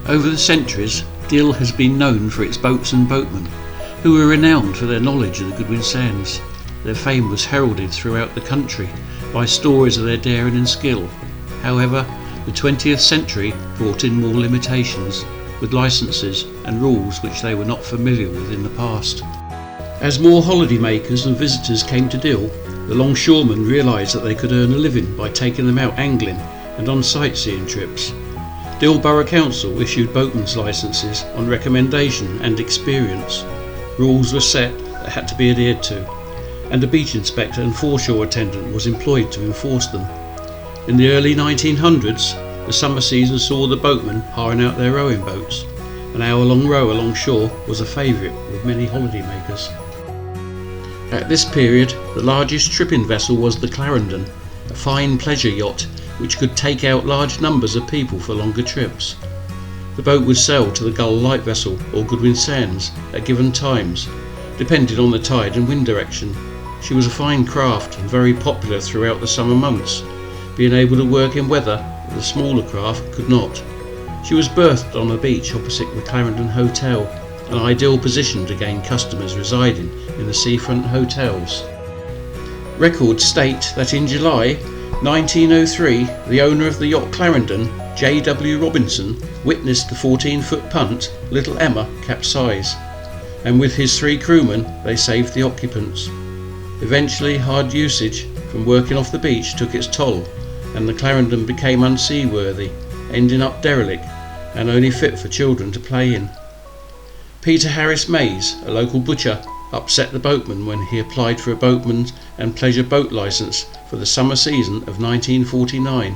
Over the centuries, Deal has been known for its boats and boatmen, who were renowned for their knowledge of the Goodwin Sands. Their fame was heralded throughout the country by stories of their daring and skill. However, the 20th century brought in more limitations, with licences and rules which they were not familiar with in the past. As more holidaymakers and visitors came to Deal, the longshoremen realised that they could earn a living by taking them out angling and on sightseeing trips. Deal Borough Council issued boatmen's licences on recommendation and experience. Rules were set that had to be adhered to, and a beach inspector and foreshore attendant was employed to enforce them. In the early 1900s, the summer season saw the boatmen hiring out their rowing boats. An hour-long row along shore was a favourite with many holidaymakers. At this period, the largest tripping vessel was the Clarendon, a fine pleasure yacht which could take out large numbers of people for longer trips. The boat would sail to the Gull Light Vessel or Goodwin Sands at given times, depending on the tide and wind direction. She was a fine craft and very popular throughout the summer months, being able to work in weather that the smaller craft could not. She was berthed on a beach opposite the Clarendon Hotel, an ideal position to gain customers residing in the seafront hotels. Records state that in July 1903, the owner of the yacht Clarendon, J.W. Robinson, witnessed the 14-foot punt, Little Emma, capsize, and with his 3 crewmen they saved the occupants. Eventually, hard usage from working off the beach took its toll, and the Clarendon became unseaworthy, ending up derelict and only fit for children to play in. Peter Harris Mays, a local butcher, upset the boatman when he applied for a boatman's and pleasure boat licence for the summer season of 1949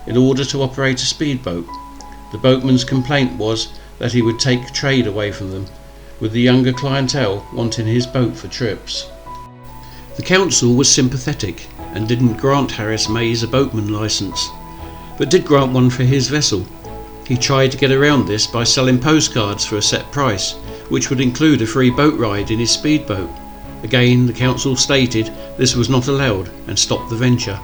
in order to operate a speedboat. The boatman's complaint was that he would take trade away from them, with the younger clientele wanting his boat for trips. The council was sympathetic and didn't grant Harris Mays a boatman licence, but did grant one for his vessel. He tried to get around this by selling postcards for a set price, which would include a free boat ride in his speedboat. Again, the council stated this was not allowed and stopped the venture.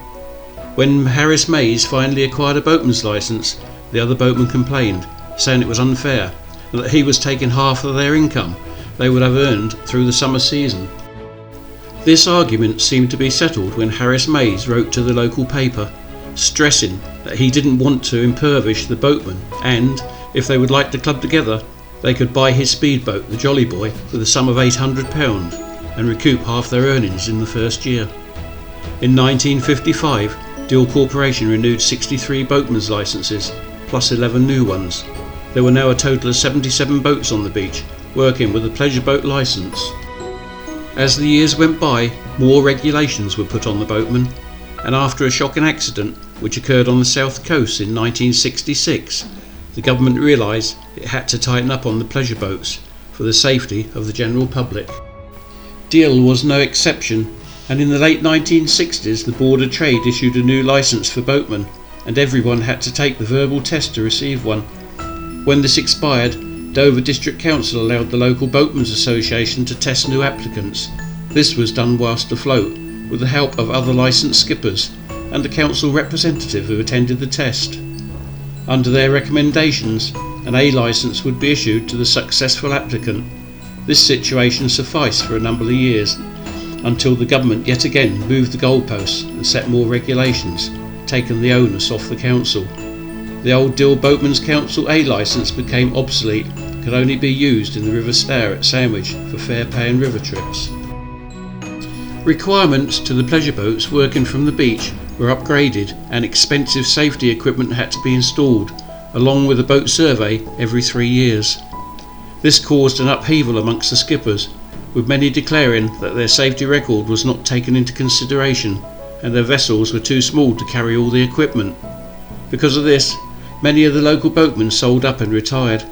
When Harris Mays finally acquired a boatman's licence, the other boatmen complained, saying it was unfair and that he was taking half of their income they would have earned through the summer season. This argument seemed to be settled when Harris Mays wrote to the local paper, stressing that he didn't want to impoverish the boatmen and, if they would like to club together, they could buy his speedboat, the Jolly Boy, for the sum of £800 and recoup half their earnings in the first year. In 1955, Deal Corporation renewed 63 boatmen's licences, plus 11 new ones. There were now a total of 77 boats on the beach, working with a pleasure boat licence. As the years went by, more regulations were put on the boatmen, and after a shocking accident which occurred on the south coast in 1966, the government realised it had to tighten up on the pleasure boats for the safety of the general public. Deal was no exception, and in the late 1960s the Board of Trade issued a new licence for boatmen, and everyone had to take the verbal test to receive one. When this expired, Dover District Council allowed the local Boatmen's Association to test new applicants. This was done whilst afloat, with the help of other licensed skippers and a council representative who attended the test. Under their recommendations, an A licence would be issued to the successful applicant. This situation sufficed for a number of years, until the government yet again moved the goalposts and set more regulations, taking the onus off the council. The old Deal Boatmen's Council A licence became obsolete and could only be used in the River Stour at Sandwich for fare-paying river trips. Requirements to the pleasure boats working from the beach were upgraded and expensive safety equipment had to be installed, along with a boat survey every 3 years. This caused an upheaval amongst the skippers, with many declaring that their safety record was not taken into consideration and their vessels were too small to carry all the equipment. Because of this, many of the local boatmen sold up and retired,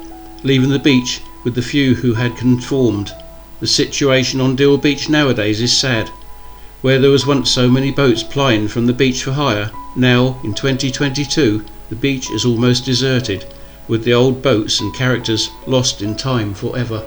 leaving the beach with the few who had conformed. The situation on Deal Beach nowadays is sad. Where there was once so many boats plying from the beach for hire, now, in 2022, the beach is almost deserted, with the old boats and characters lost in time forever.